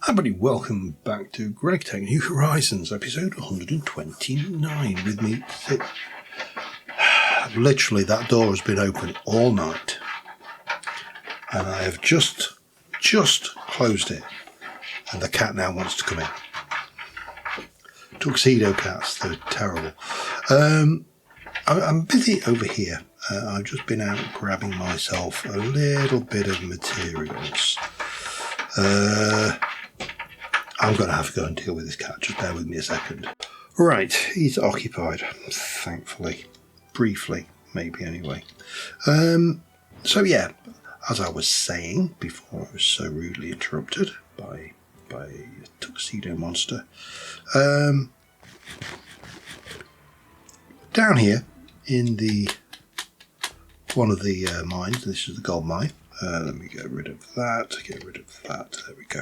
Hi everybody, welcome back to GregTech New Horizons, episode 129 with me. Literally, that door has been open all night. And I have just closed it. And the cat now wants to come in. Tuxedo cats, they're terrible. I'm busy over here. I've just been out grabbing myself a little bit of materials. I'm going to have to go and deal with this cat. Just bear with me a second. Right, he's occupied, thankfully. Briefly, maybe anyway. So yeah, as I was saying before I was so rudely interrupted by a tuxedo monster. Down here in one of the mines, this is the gold mine. Let me get rid of that, there we go.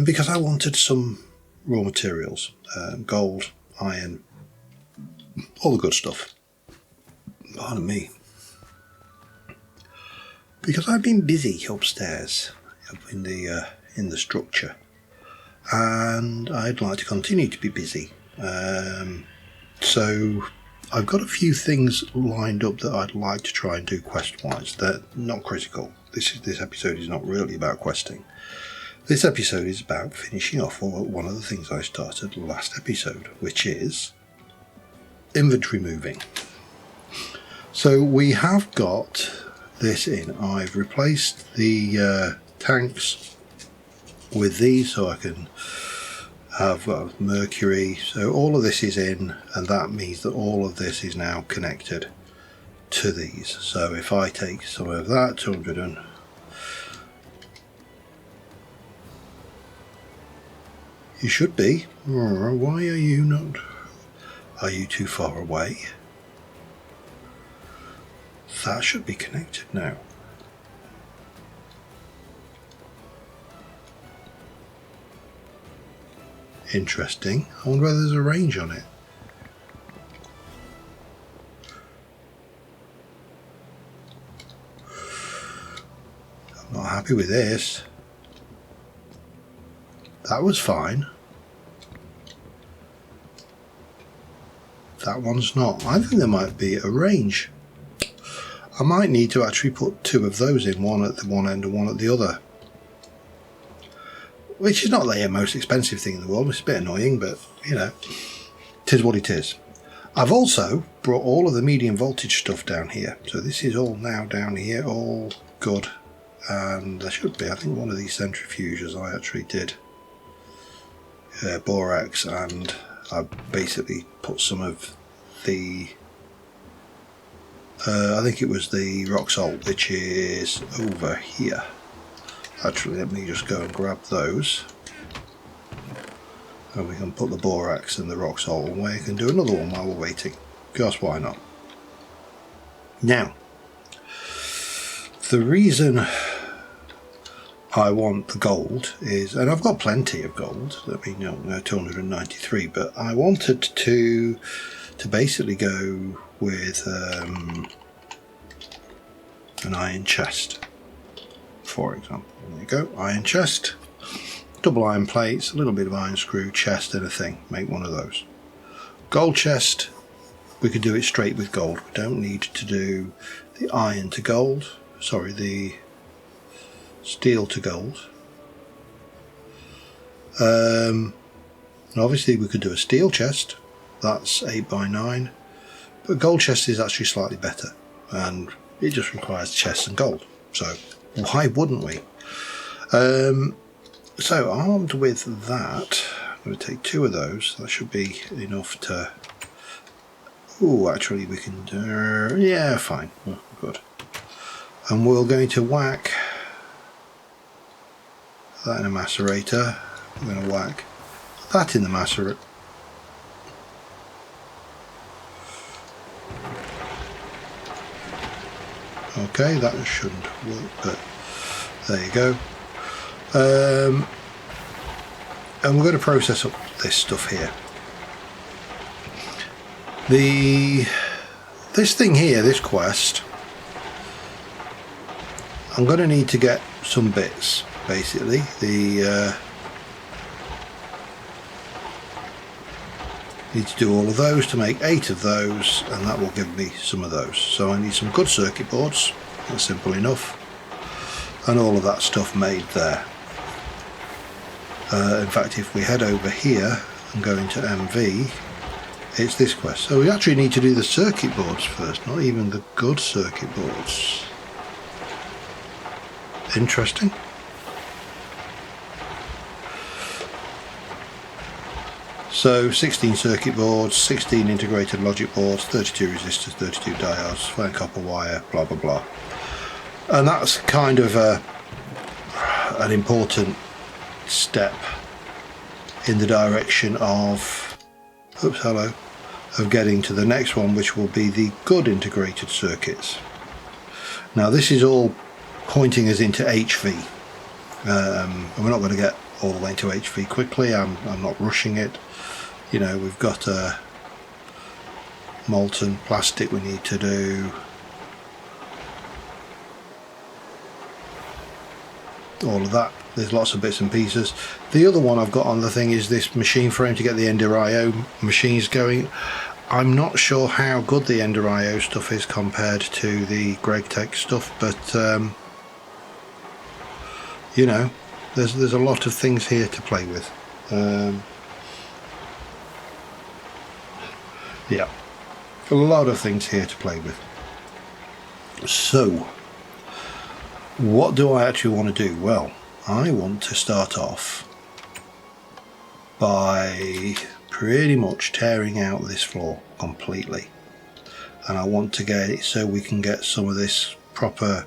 Because I wanted some raw materials, gold, iron, all the good stuff. Pardon me. Because I've been busy upstairs, up in the structure, and I'd like to continue to be busy. So I've got a few things lined up that I'd like to try and do quest-wise. They're not critical. This episode is not really about questing. This episode is about finishing off one of the things I started last episode, which is inventory moving. So we have got this in. I've replaced the tanks with these so I can have mercury. So all of this is in, and that means that all of this is now connected to these. So if I take some of that, 200 and you should be. Why are you not? Are you too far away? That should be connected now. Interesting. I wonder whether there's a range on it. I'm not happy with this. That was fine. That one's not. I think there might be a range. I might need to actually put two of those in, one at the one end and one at the other. Which is not the most expensive thing in the world. It's a bit annoying, but, you know, it is what it is. I've also brought all of the medium voltage stuff down here. So this is all now down here, all good. And there should be, I think, one of these centrifuges I actually did. Borax, and I basically put some of the I think it was the rock salt, which is over here. Actually, let me just go and grab those, and we can put the borax and the rock salt away. We can do another one while we're waiting, because why not? Now, the reason I want the gold is, and I've got plenty of gold, I mean, no, 293, but I wanted to basically go with an iron chest, for example. There you go, iron chest, double iron plates, a little bit of iron screw, chest and a thing, make one of those. Gold chest, we could do it straight with gold. We don't need to do the iron to gold, sorry, the steel to gold. And obviously we could do a steel chest, that's 8x9, but gold chest is actually slightly better, and it just requires chest and gold, so why wouldn't we? So armed with that, I'm going to take two of those. That should be enough to, oh, actually we can do, yeah, fine, oh, good. And we're going to whack that in a macerator. I'm going to whack that in the macerator. Okay, that shouldn't work, but there you go. And we're going to process up this stuff here. This thing here, this quest, I'm going to need to get some bits. basically. The need to do all of those to make 8 of those, and that will give me some of those. So I need some good circuit boards. That's simple enough, and all of that stuff made there. In fact, if we head over here and go into MV, it's this quest. So we actually need to do the circuit boards first, not even the good circuit boards. Interesting. So 16 circuit boards, 16 integrated logic boards, 32 resistors, 32 diodes, fine copper wire, blah blah blah. And that's kind of an important step in the direction of, oops, hello, of getting to the next one, which will be the good integrated circuits. Now this is all pointing us into HV, and we're not going to get all the way into HV quickly. I'm not rushing it. You know, we've got a molten plastic we need to do, all of that. There's lots of bits and pieces. The other one I've got on the thing is this machine frame to get the Ender IO machines going. I'm not sure how good the Ender IO stuff is compared to the GregTech stuff, but you know, there's a lot of things here to play with. Yeah, a lot of things here to play with. So, what do I actually want to do? Well, I want to start off by pretty much tearing out this floor completely, and I want to get it so we can get some of this proper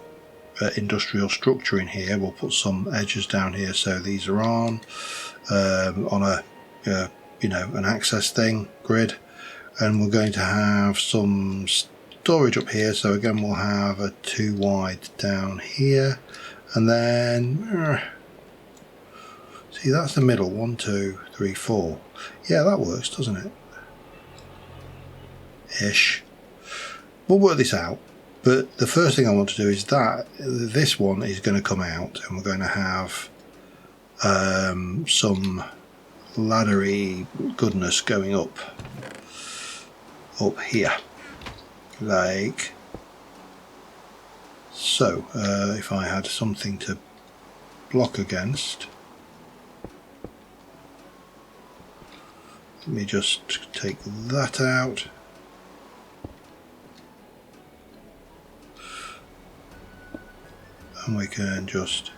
industrial structure in here. We'll put some edges down here so these are on a you know, an access thing, grid. And we're going to have some storage up here, so again we'll have a 2 wide down here, and then see, that's the middle, 1 2 3 4. Yeah, that works, doesn't it? Ish. We'll work this out, but the first thing I want to do is that this one is going to come out, and we're going to have some laddery goodness going up here, like so. If I had something to block against, let me just take that out. And we can just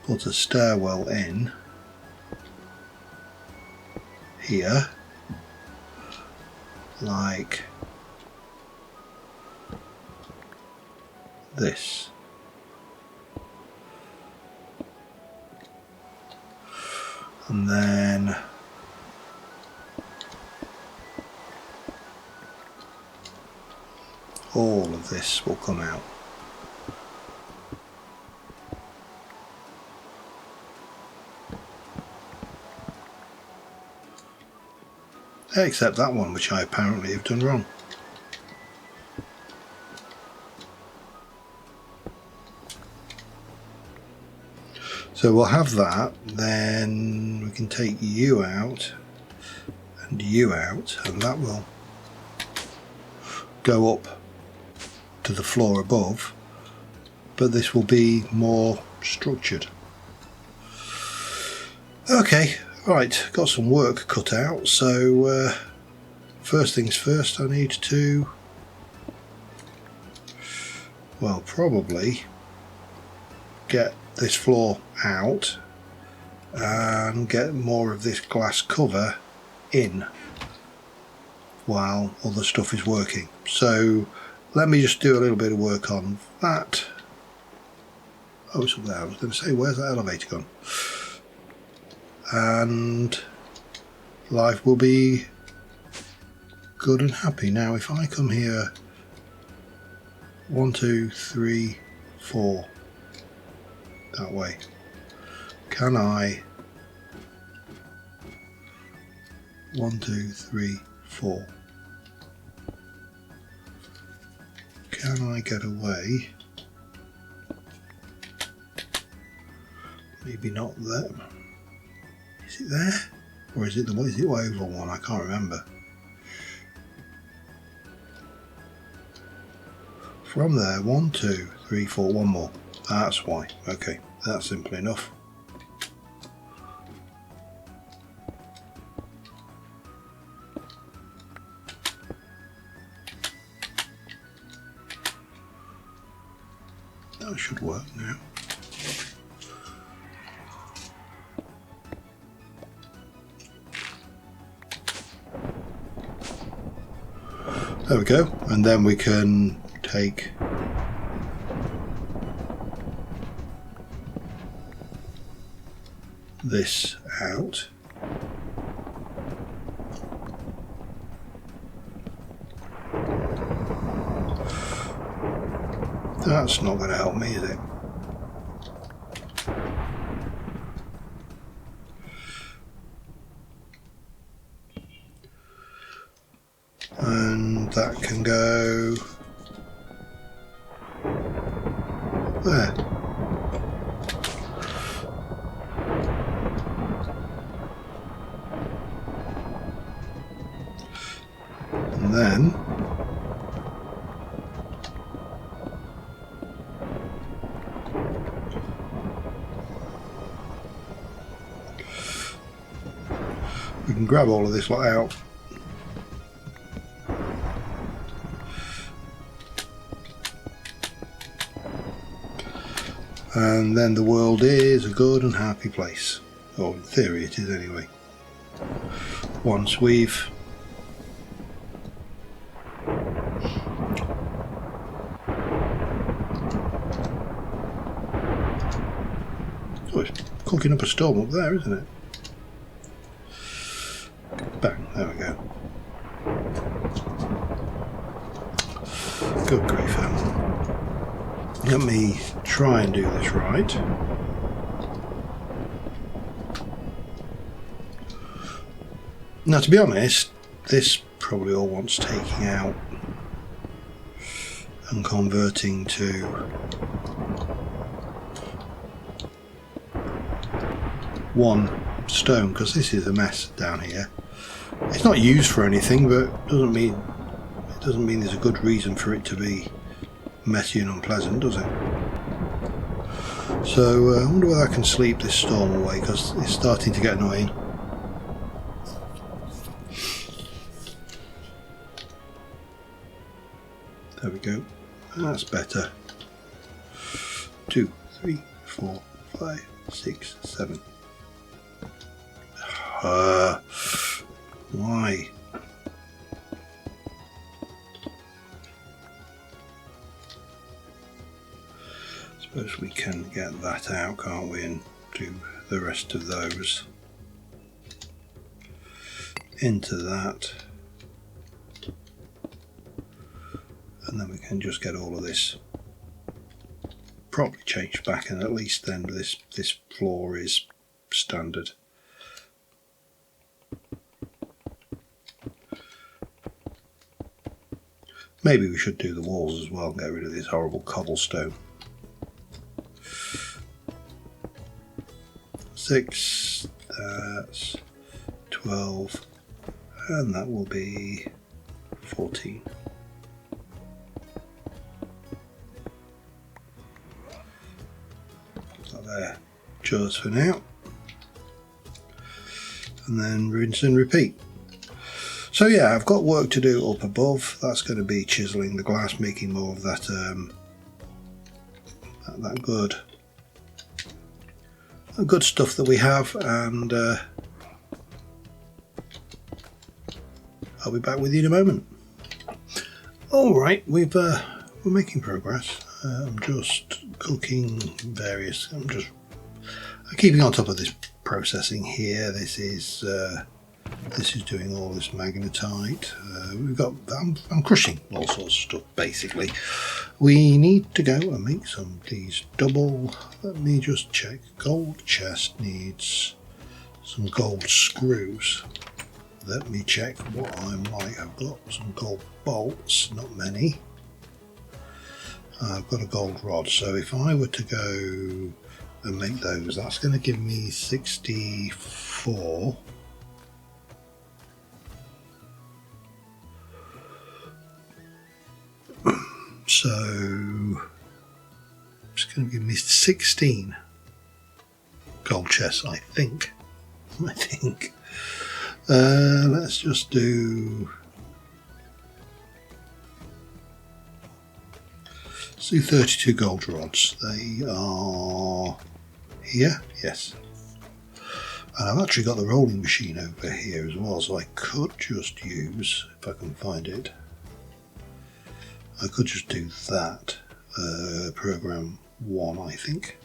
put a stairwell in here, like this. And then all of this will come out. Except that one, which I apparently have done wrong. So we'll have that, then we can take you out and you out, and that will go up to the floor above, but this will be more structured. Okay. Right, got some work cut out, so first things first, I need to, well, probably get this floor out and get more of this glass cover in while other stuff is working. So let me just do a little bit of work on that. Oh, it's up there. I was going to say, where's that elevator gone? And life will be good and happy. Now if I come here 1 2 3 4 that way, can I 1 2 3 4 can I get away? Maybe not there. Is it there? Or is it the oval one? I can't remember. From there, 1, 2, 3, 4, one more. That's why. Okay, that's simple enough. That should work now. There we go, and then we can take this out. That's not going to help me, is it? And that can go there. And then we can grab all of this lot out. And then the world is a good and happy place. Or in theory it is anyway. Once we've oh, it's cooking up a storm up there, isn't it? Bang, there we go. Good grief, let me try and do this right. Now, to be honest, this probably all wants taking out and converting to one stone, because this is a mess down here. It's not used for anything, but it doesn't mean there's a good reason for it to be messy and unpleasant, does it? So I wonder whether I can sleep this storm away, because it's starting to get annoying. There we go. That's better. 2, 3, 4, 5, 6, 7. Why? Suppose we can get that out, can't we, and do the rest of those into that, and then we can just get all of this properly changed back, and at least then this floor is standard. Maybe we should do the walls as well and get rid of this horrible cobblestone. 6, that's 12, and that will be 14. So there, just for now, and then rinse and repeat. So yeah, I've got work to do up above. That's going to be chiseling the glass, making more of that that good stuff that we have, and I'll be back with you in a moment. All right, we're making progress. I'm just cooking various. I'm keeping on top of this processing here. This is doing all this magnetite. I'm crushing all sorts of stuff basically. We need to go and make some of these double. Let me just check. Gold chest needs some gold screws. Let me check what I might have got. Some gold bolts, not many. I've got a gold rod, so if I were to go and make those, that's going to give me 64. So it's going to give me 16 gold chests, I think. Let's just do 32 gold rods. They are here, yes. And I've actually got the rolling machine over here as well, so I could just use, if I can find it, I could just do that. Program 1, I think.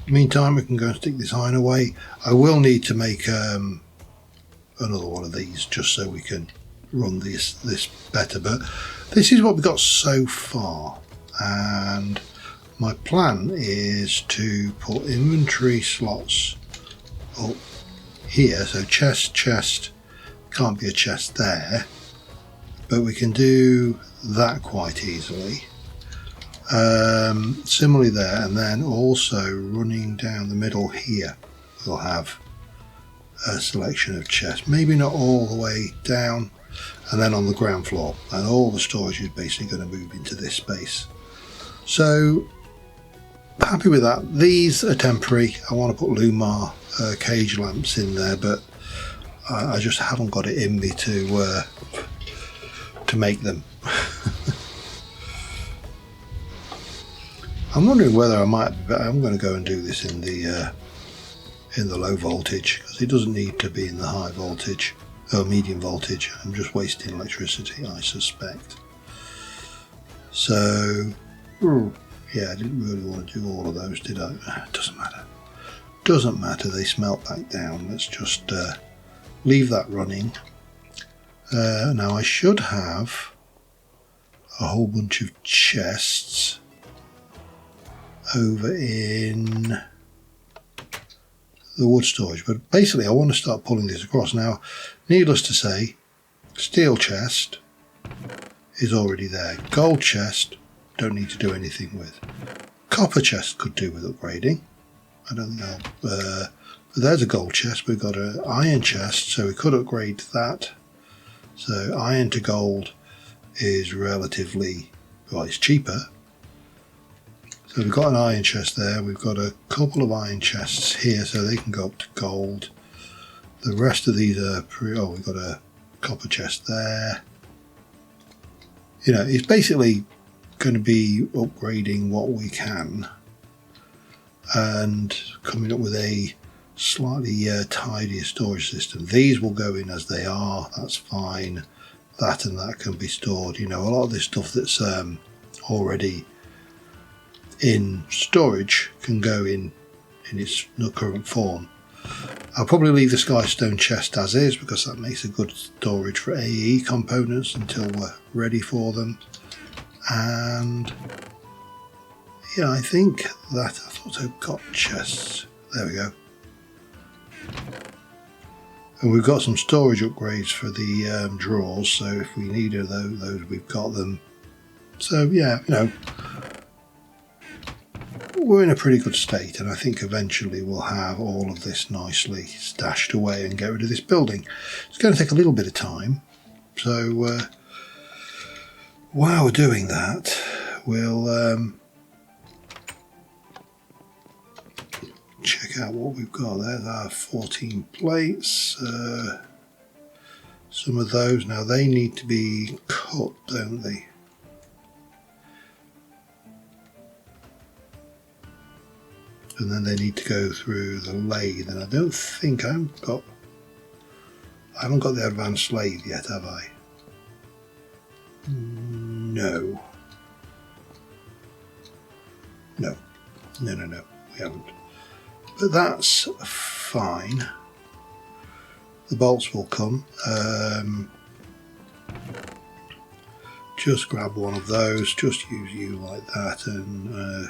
Meantime, we can go and stick this iron away. I will need to make another one of these just so we can run this better, but this is what we've got so far, and my plan is to put inventory slots up here, so chest, can't be a chest there, but we can do that quite easily. Similarly there, and then also running down the middle here we'll have a selection of chests, maybe not all the way down, and then on the ground floor, and all the storage is basically going to move into this space. So happy with that. These are temporary. I want to put Lumar cage lamps in there, but I just haven't got it in me to make them. I'm wondering whether I'm going to go and do this in the low voltage, because it doesn't need to be in the high voltage or medium voltage. I'm just wasting electricity, I suspect. So yeah, I didn't really want to do all of those, did I? It doesn't matter, they smelt back down. Let's just leave that running. Now I should have a whole bunch of chests over in the wood storage, but basically I want to start pulling this across. Now, needless to say, steel chest is already there. Gold chest, don't need to do anything with. Copper chest could do with upgrading. I don't think I'll... but there's a gold chest. We've got an iron chest, so we could upgrade that. So iron to gold is relatively... well, it's cheaper. So we've got an iron chest there, we've got a couple of iron chests here, so they can go up to gold. The rest of these are we've got a copper chest there. You know, it's basically going to be upgrading what we can and coming up with a slightly tidier storage system. These will go in as they are, that's fine. That and that can be stored. You know, a lot of this stuff that's already in storage can go in its current form. I'll probably leave the Skystone chest as is, because that makes a good storage for AE components until we're ready for them. And yeah, I think that I thought I've got chests. There we go. And we've got some storage upgrades for the drawers, so if we needed those we've got them. So yeah, you know, we're in a pretty good state, and I think eventually we'll have all of this nicely stashed away and get rid of this building. It's going to take a little bit of time, so while we're doing that, we'll check out what we've got. There's our 14 plates. Some of those, now they need to be cut, don't they? And then they need to go through the lathe, and I don't think I haven't got the advanced lathe yet, have I? No, we haven't. But that's fine. The bolts will come. Just grab one of those, just use you like that, and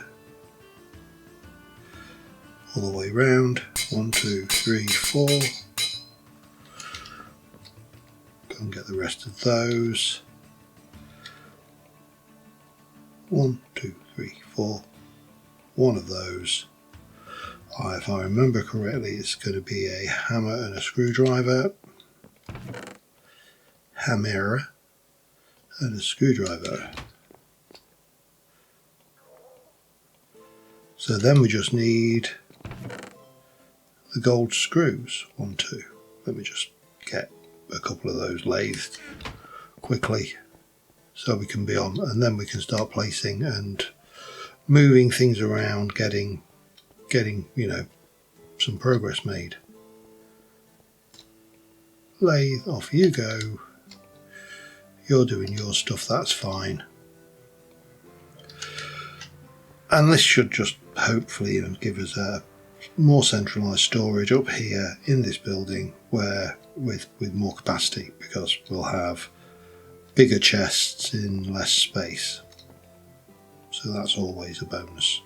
all the way round. 1, 2, 3, 4. Go and get the rest of those. 1, 2, 3, 4. One of those. If I remember correctly, it's going to be a hammer and a screwdriver. Hammer and a screwdriver. So then we just need the gold screws. 1, 2. Let me just get a couple of those lathed quickly so we can be on, and then we can start placing and moving things around, getting you know, some progress made. Lathe, off you go. You're doing your stuff, that's fine. And this should just hopefully give us a more centralised storage up here in this building, where with more capacity, because we'll have bigger chests in less space. So that's always a bonus.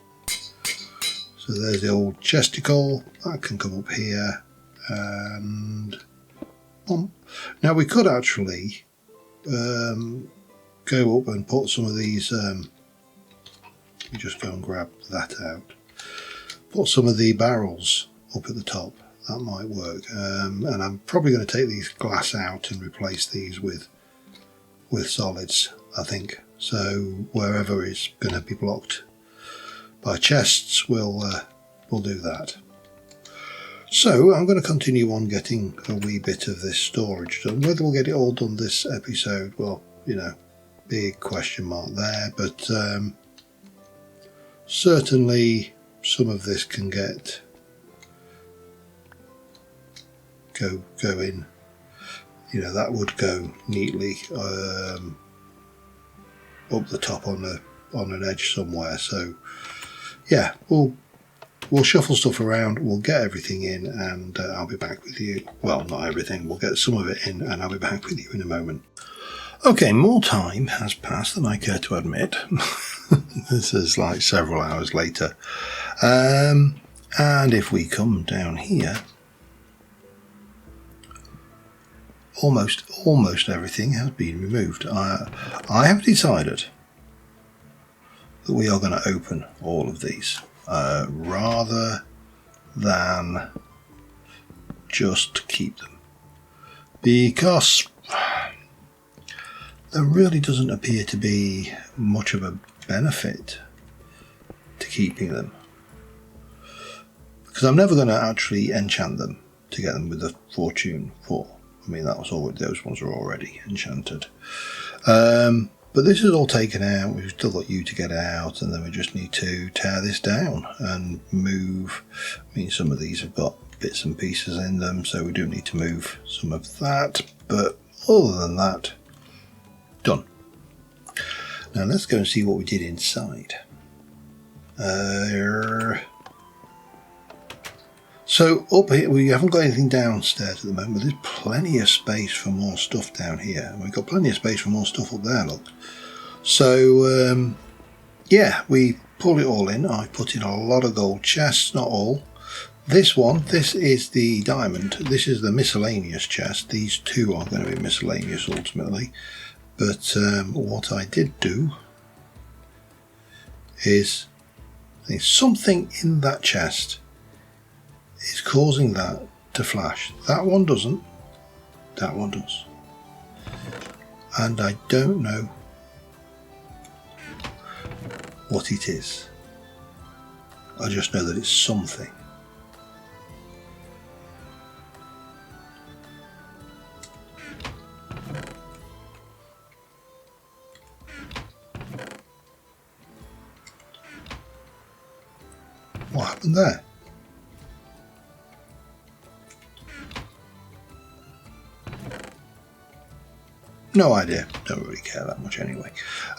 So there's the old chesticle, that can come up here, and now we could actually go up and put some of these, let me just go and grab that out, put some of the barrels up at the top, that might work, and I'm probably going to take these glass out and replace these with solids, I think. So wherever is going to be blocked by chests, we'll do that. So I'm going to continue on getting a wee bit of this storage done. Whether we'll get it all done this episode, well, you know, big question mark there, but certainly some of this can go in. You know, that would go neatly up the top on an edge somewhere. So yeah, we'll shuffle stuff around, we'll get everything in, and I'll be back with you. Well, not everything, we'll get some of it in, and I'll be back with you in a moment. Okay, more time has passed than I care to admit. This is like several hours later. And if we come down here, almost everything has been removed. I have decided that we are going to open all of these rather than just keep them, because there really doesn't appear to be much of a benefit to keeping them, because I'm never going to actually enchant them to get them with the Fortune 4. I mean, that was all, those ones are already enchanted. But this is all taken out. We've still got you to get out, and then we just need to tear this down and move. I mean, some of these have got bits and pieces in them, so we do need to move some of that. But other than that, done. Now let's go and see what we did inside. So up here, we haven't got anything downstairs at the moment. There's plenty of space for more stuff down here. We've got plenty of space for more stuff up there, look. So, yeah, we pulled it all in. I put in a lot of gold chests, not all. This one, this is the diamond. This is the miscellaneous chest. These two are going to be miscellaneous ultimately. But what I did do is there's something in that chest is causing that to flash. That one doesn't. That one does. And I don't know what it is. I just know that it's something. What happened there? No idea. Don't really care that much anyway.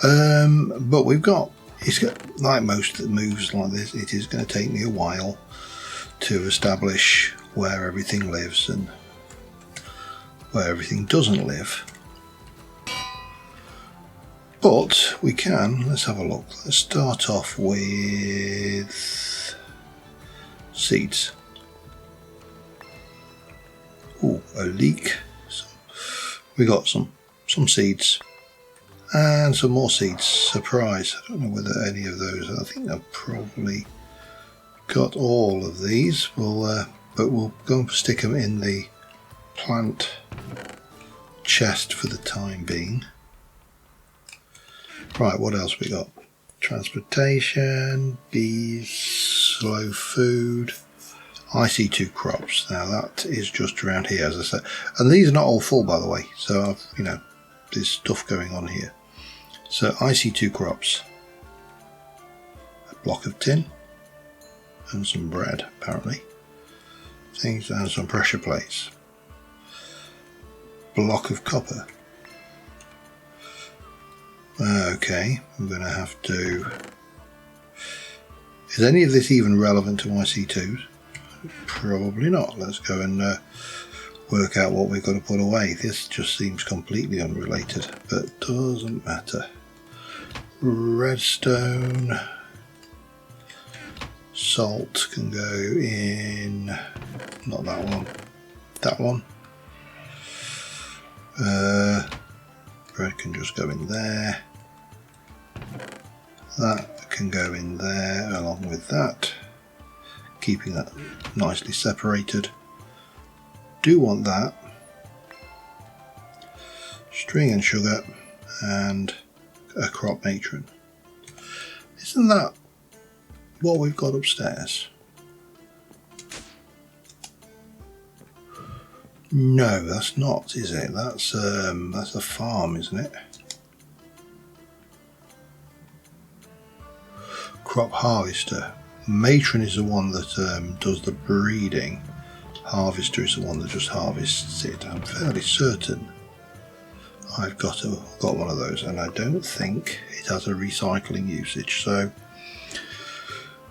But we've got, it's got, like most moves like this, it is going to take me a while to establish where everything lives and where everything doesn't live. But we can, let's have a look. Let's start off with seeds. Oh, a leek. We got some seeds and some more seeds. Surprise! I don't know whether any of those. I think I've probably got all of these. But we'll go and stick them in the plant chest for the time being. Right, what else we got? Transportation, bees, slow food, IC2 crops. Now that is just around here, as I said, and these are not all full, by the way. So there's stuff going on here. So IC2 crops, a block of tin, and some bread apparently. Things and some pressure plates. Block of copper. Okay, I'm going to have to... Is any of this even relevant to IC2s? Probably not. Let's go and work out what we've got to put away. This just seems completely unrelated, but doesn't matter. Redstone. Salt can go in, not that one, that one. Bread can just go in there. That can go in there along with that, keeping that nicely separated. Do want that. String and sugar and a crop matron. Isn't that what we've got upstairs? No, that's not, is it? That's a farm, isn't it? Crop harvester. Matron is the one that does the breeding. Harvester is the one that just harvests it. I'm fairly certain I've got one of those, and I don't think it has a recycling usage. So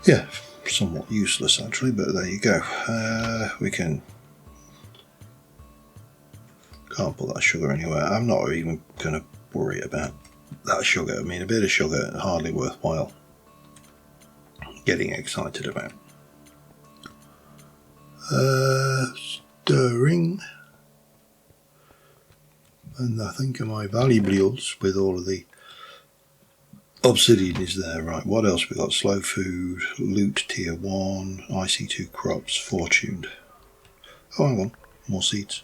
yeah, somewhat useless actually, but there you go. We can't put that sugar anywhere. I'm not even going to worry about that sugar. I mean, a bit of sugar, hardly worthwhile getting excited about. Stirring. And I think of my valuables with all of the obsidian is there. Right, what else we got? Slow food, loot tier 1, IC2 crops, fortuned. Oh, hang on, more seeds.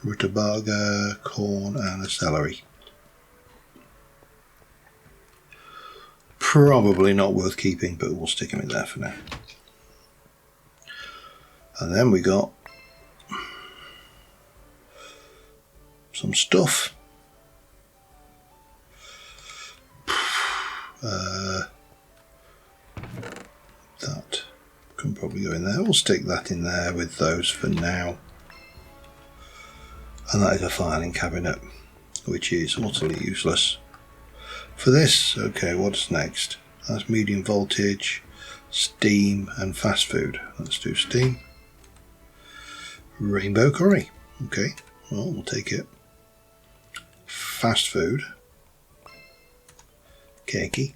Rutabaga, corn and a celery. Probably not worth keeping, but we'll stick them in there for now. And then we got some stuff. That can probably go in there. We'll stick that in there with those for now. And that is a filing cabinet, which is utterly useless for this. Okay, what's next? That's medium voltage, steam and fast food. Let's do steam. Rainbow curry. Okay, well, we'll take it. Fast food. Cakey.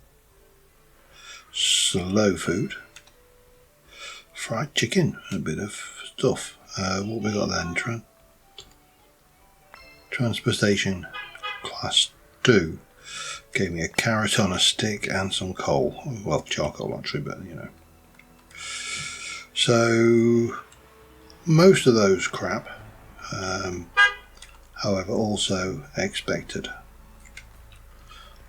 Slow food. Fried chicken. A bit of stuff. What we got then? Transportation class 2. Gave me a carrot on a stick and some coal. Well, charcoal actually, but you know. So most of those crap, however, also expected.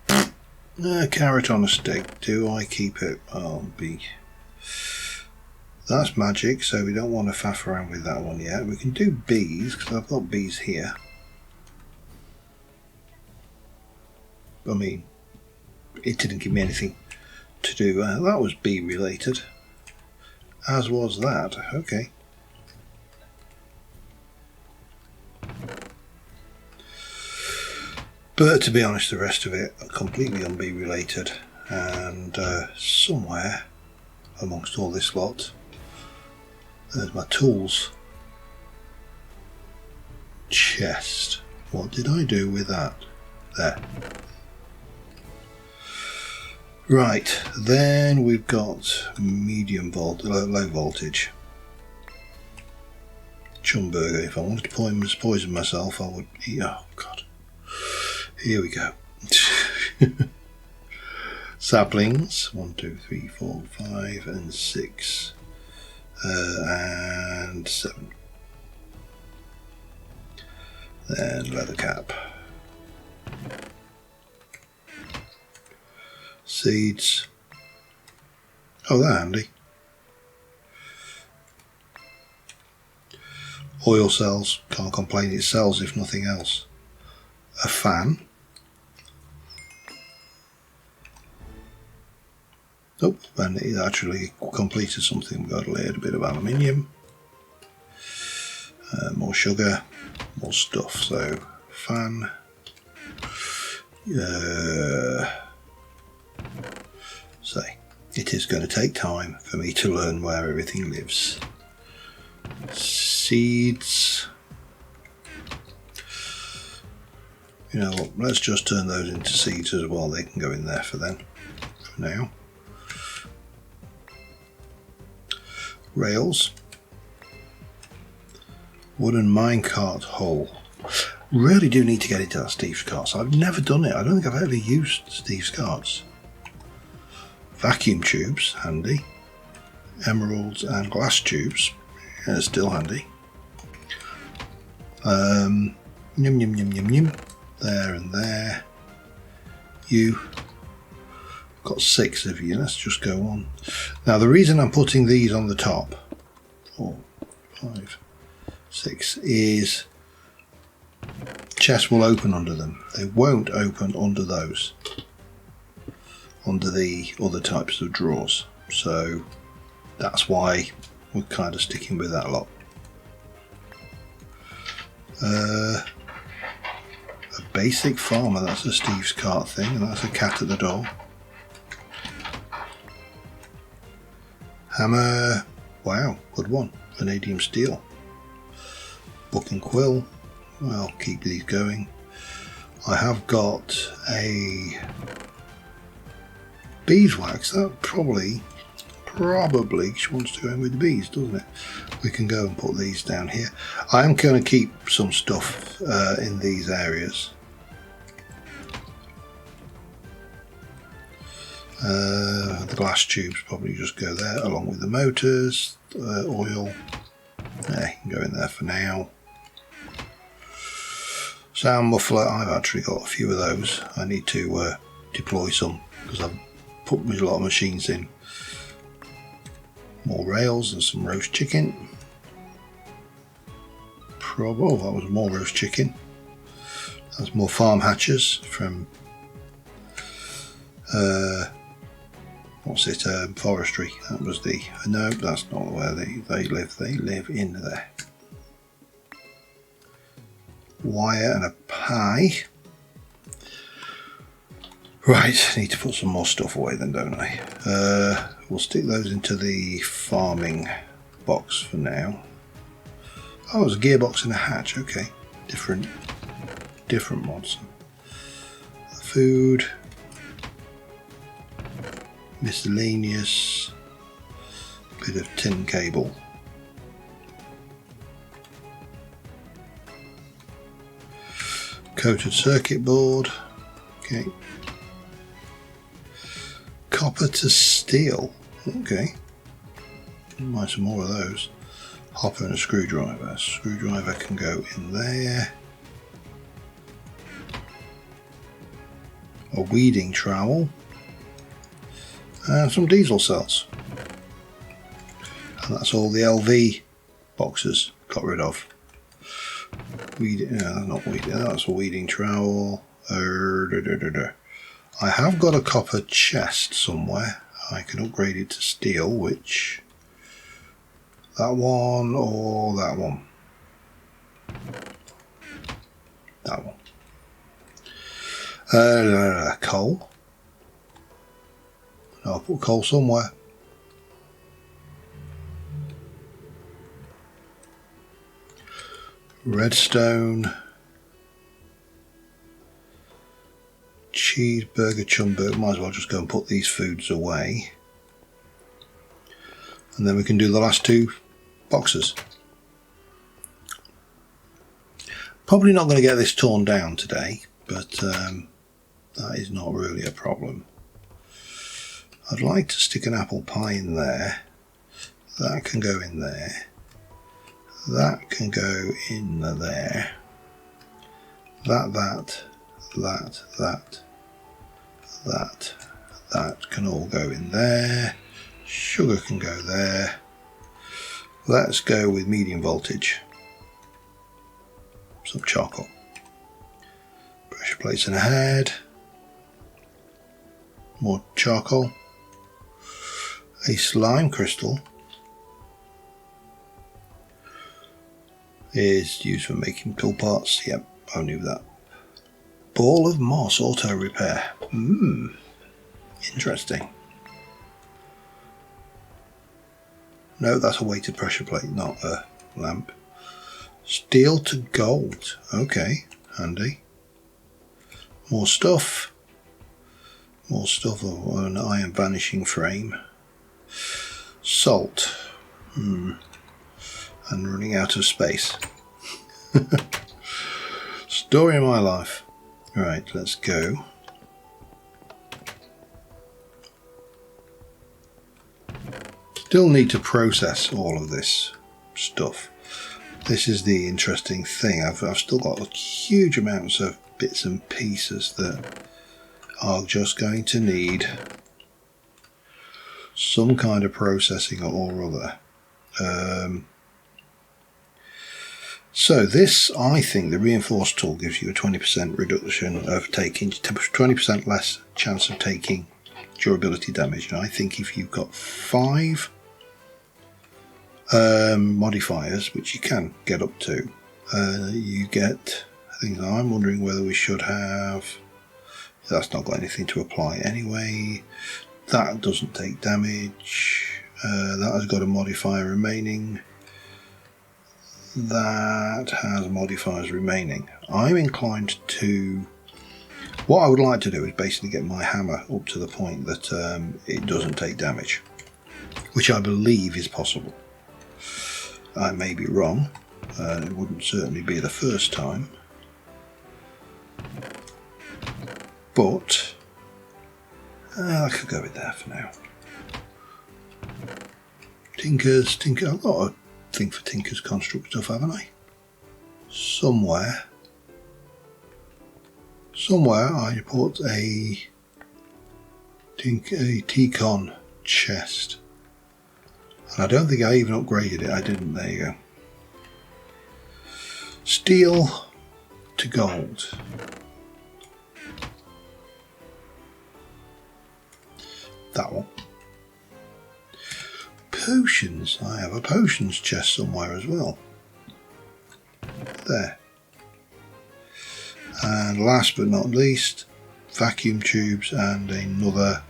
A carrot on a stick. Do I keep it? I'll be. That's magic, so we don't want to faff around with that one yet. We can do bees, because I've got bees here. I mean, it didn't give me anything to do. That was bee related, as was that. Okay. But to be honest, the rest of it are completely unbee related, and somewhere amongst all this lot, there's my tools chest. What did I do with that? There. Right, then we've got low voltage. Chumburger. If I wanted to poison myself, I would eat. Oh God! Here we go. Saplings 1, 2, 3, 4, 5, and 6, and 7. Then leather cap. Seeds. Oh, they're handy. Oil cells, can't complain, it sells if nothing else. A fan. Oh, and it actually completed something. We've got a little bit of aluminium. More sugar, more stuff. So, fan. Say, it is going to take time for me to learn where everything lives. Seeds. You know what, let's just turn those into seeds as well. They can go in there for now. Rails. Wooden minecart hull. Really do need to get into that Steve's carts. I've never done it. I don't think I've ever used Steve's carts. Vacuum tubes, handy. Emeralds and glass tubes, yeah, still handy. Yum yum yum yum yum. There and there. You. Got 6 of you. Let's just go on. Now the reason I'm putting these on the top, 4, 5, 6, is chests will open under them. They won't open under those, under the other types of drawers. So that's why we're kind of sticking with that lot. A basic farmer, that's a Steve's cart thing, and that's a cat at the door. Hammer, wow, good one. Vanadium steel. Book and quill, well, keep these going. I have got a beeswax. That probably she wants to go in with the bees, doesn't it? We can go and put these down here. I am going to keep some stuff in these areas. The glass tubes probably just go there along with the motors. Oil, yeah, you can go in there for now. Sound muffler, I've actually got a few of those. I need to deploy some because I've put a lot of machines in. More rails and some roast chicken. Oh, that was more roast chicken. That's more farm hatches from what's it? Forestry. That was the. No, that's not where they live. They live in there. Wire and a pie. Right, need to put some more stuff away then, don't I? We'll stick those into the farming box for now. Oh, it's a gearbox and a hatch. Okay, different mods. Food, miscellaneous, bit of tin cable. Coated circuit board. Okay. Copper to steel. Okay. Might some more of those. Hopper and a screwdriver. Screwdriver can go in there. A weeding trowel. And some diesel cells. And that's all the LV boxes got rid of. Not weeding, that's a weeding trowel. I have got a copper chest somewhere. I can upgrade it to steel, which... that one or that one? That one. Coal. I'll put coal somewhere. Redstone. Cheeseburger, chumburger. Might as well just go and put these foods away. And then we can do the last 2 boxes. Probably not going to get this torn down today, but that is not really a problem. I'd like to stick an apple pie in there. That can go in there. That can go in there. That can all go in there. Sugar can go there. Let's go with medium voltage. Some charcoal. Pressure plates in a head. More charcoal. A slime crystal is used for making tool parts. Yep, I knew that. Ball of moss auto repair. Interesting. No, that's a weighted pressure plate, not a lamp. Steel to gold. Okay, handy. More stuff. More stuff of an iron vanishing frame. Salt. And running out of space. Story of my life. Right, let's go. Still need to process all of this stuff. This is the interesting thing. I've still got huge amounts of bits and pieces that are just going to need some kind of processing or other. So this, I think, the reinforced tool gives you a 20% reduction of taking, 20% less chance of taking durability damage. And I think if you've got 5 modifiers, which you can get up to, you get things. I'm wondering whether we should have, that's not got anything to apply anyway. That doesn't take damage. That has got a modifier remaining. That has modifiers remaining. I'm inclined to, what I would like to do is basically get my hammer up to the point that it doesn't take damage, which I believe is possible. I may be wrong. It wouldn't certainly be the first time, but I could go with that for now. Tinker, I've got a thing for Tinker's construct stuff, haven't I? Somewhere I put a T-Con chest. And I don't think I even upgraded it. I didn't. There you go. Steel to gold. That one. Potions. I have a potions chest somewhere as well. There. And last but not least, vacuum tubes and another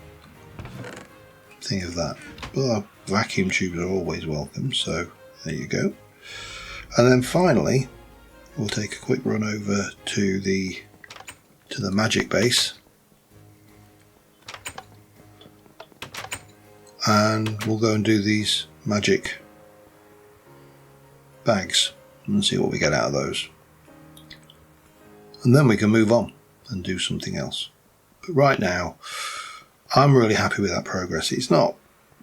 thing of that. Well, vacuum tubes are always welcome, so there you go. And then finally, we'll take a quick run over to the magic base, and we'll go and do these magic bags and see what we get out of those. And then we can move on and do something else. But right now, I'm really happy with that progress. It's not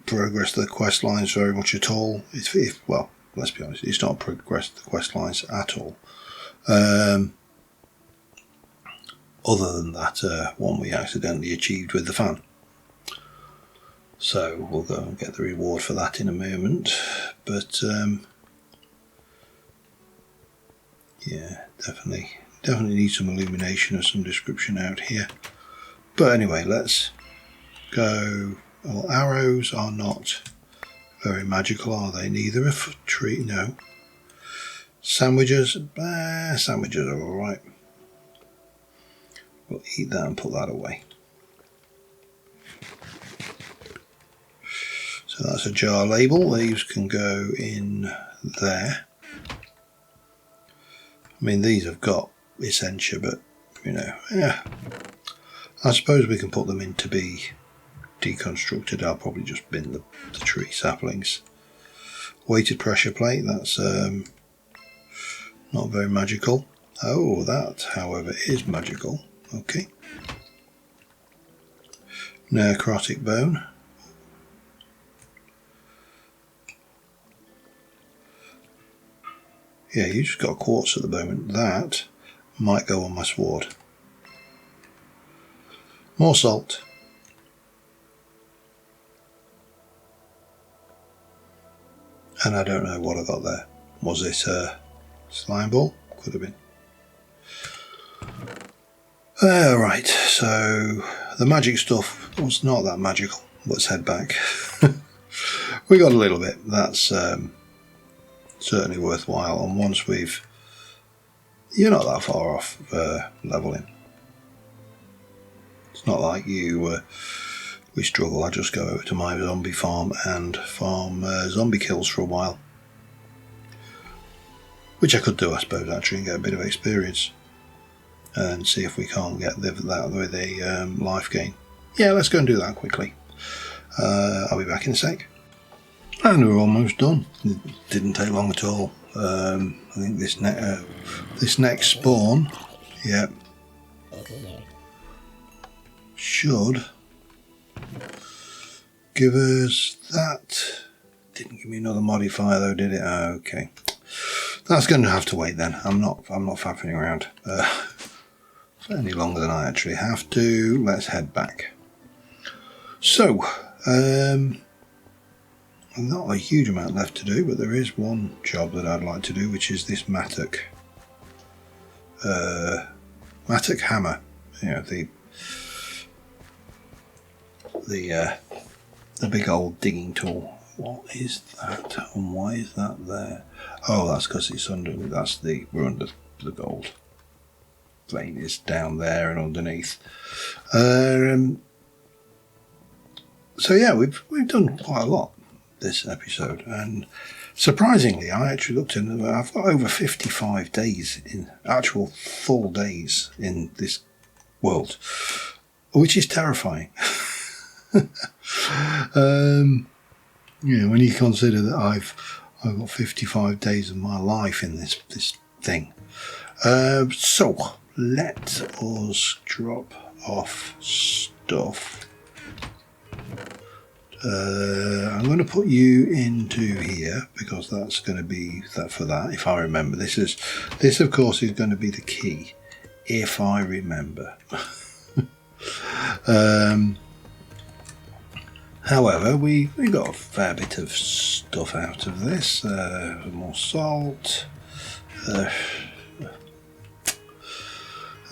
progress the quest lines very much at all. Well, let's be honest, it's not progressed the quest lines at all. Other than that one we accidentally achieved with the fan. So we'll go and get the reward for that in a moment. But yeah, definitely need some illumination of some description out here. But anyway, let's go. Well, arrows are not very magical, are they? Neither a tree, no. Sandwiches, sandwiches are alright. We'll eat that and put that away. So that's a jar label. These can go in there. I mean, these have got Essentia, but you know, yeah. I suppose we can put them in to be deconstructed. I'll probably just bin the tree saplings. Weighted pressure plate, that's not very magical. Oh, that, however, is magical. Okay. Necrotic bone. Yeah, you just got a quartz at the moment. That might go on my sword. More salt. And I don't know what I got there. Was it a slime ball? Could have been. Right, so the magic stuff was not that magical. Let's head back. We got a little bit. That's certainly worthwhile. And once you're not that far off leveling. It's not like we struggle. I just go over to my zombie farm and farm zombie kills for a while. Which I could do, I suppose, actually, and get a bit of experience. And see if we can't get that with a life gain. Yeah, let's go and do that quickly. I'll be back in a sec. And we're almost done. It didn't take long at all. I think this next spawn, yeah, should give us that. Didn't give me another modifier though, did it? Okay, that's going to have to wait then. I'm not faffing around any longer than I actually have to. Let's head back. So, not a huge amount left to do, but there is one job that I'd like to do, which is this mattock hammer. You know, the big old digging tool. What is that, and why is that there? Oh, that's because it's under. We're under the gold vein is down there and underneath. So yeah, we've done quite a lot this episode, and surprisingly, I actually looked in. I've got over 55 days in actual full days in this world, which is terrifying. When you consider that I've got 55 days of my life in this thing. So let us drop off stuff. I'm going to put you into here because that's going to be that for that. If I remember, this of course is going to be the key. If I remember. However, we got a fair bit of stuff out of this. More salt. A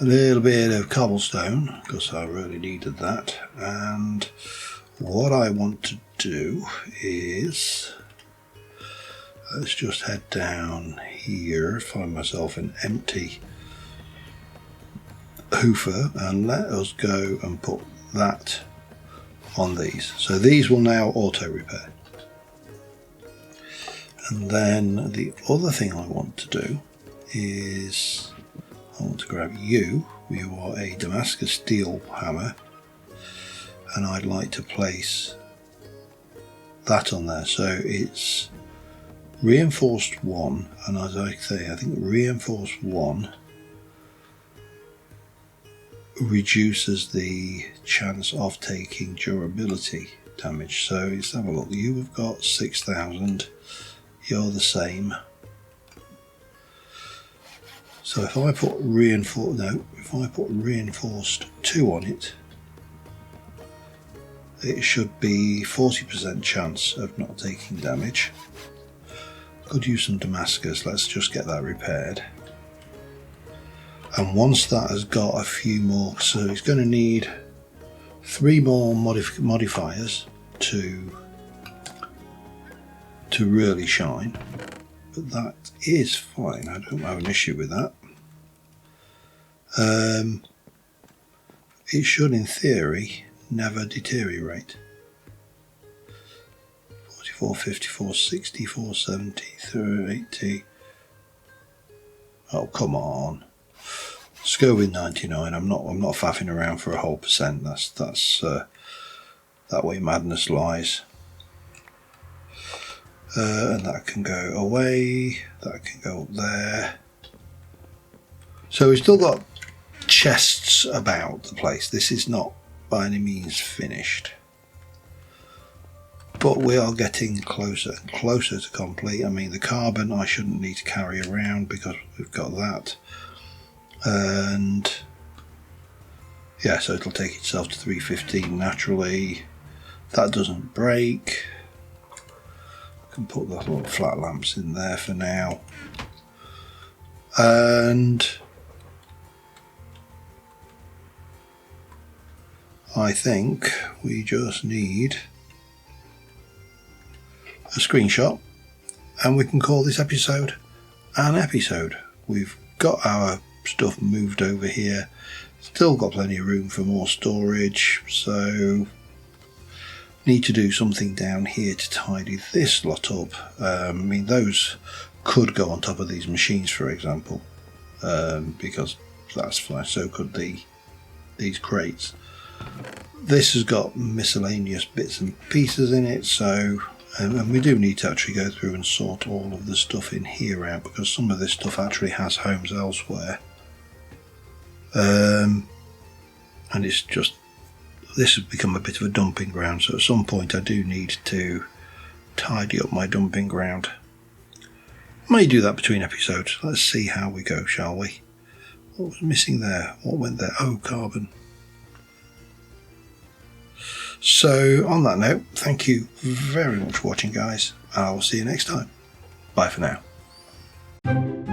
little bit of cobblestone because I really needed that. And what I want to do is let's just head down here, find myself an empty hoofer, and let us go and put that on these. So these will now auto repair. And then the other thing I want to do is I want to grab you. You are a Damascus steel hammer, and I'd like to place that on there. So it's reinforced 1, and as I say, I think reinforced 1 reduces the chance of taking durability damage. So let's have a look. You have got 6,000. You're the same. So if I put reinforced 2 on it, it should be 40% chance of not taking damage. Could use some Damascus. Let's just get that repaired. And once that has got a few more, so it's going to need 3 more modifiers to really shine. But that is fine. I don't have an issue with that. It should, in theory, never deteriorate. 44, 54, 64, 70, 80. Oh, come on. Let's go with 99. I'm not faffing around for a whole percent. That's that way madness lies. And that can go away. That can go up there. So we've still got chests about the place. This is not by any means finished, but we are getting closer and closer to complete. I mean, the carbon I shouldn't need to carry around because we've got that, and yeah, so it'll take itself to 315 naturally. That doesn't break. I can put the little flat lamps in there for now, and I think we just need a screenshot and we can call this episode an episode. We've got our stuff moved over here, still got plenty of room for more storage, so need to do something down here to tidy this lot up. I mean, those could go on top of these machines, for example, because that's fine. So could these crates. This has got miscellaneous bits and pieces in it, so and we do need to actually go through and sort all of the stuff in here out, because some of this stuff actually has homes elsewhere, and it's just, this has become a bit of a dumping ground, so at some point I do need to tidy up my dumping ground. May do that between episodes. Let's see how we go, shall we? What was missing there? What went there? Oh, carbon. So on that note, thank you very much for watching, guys, and I will see you next time. Bye for now.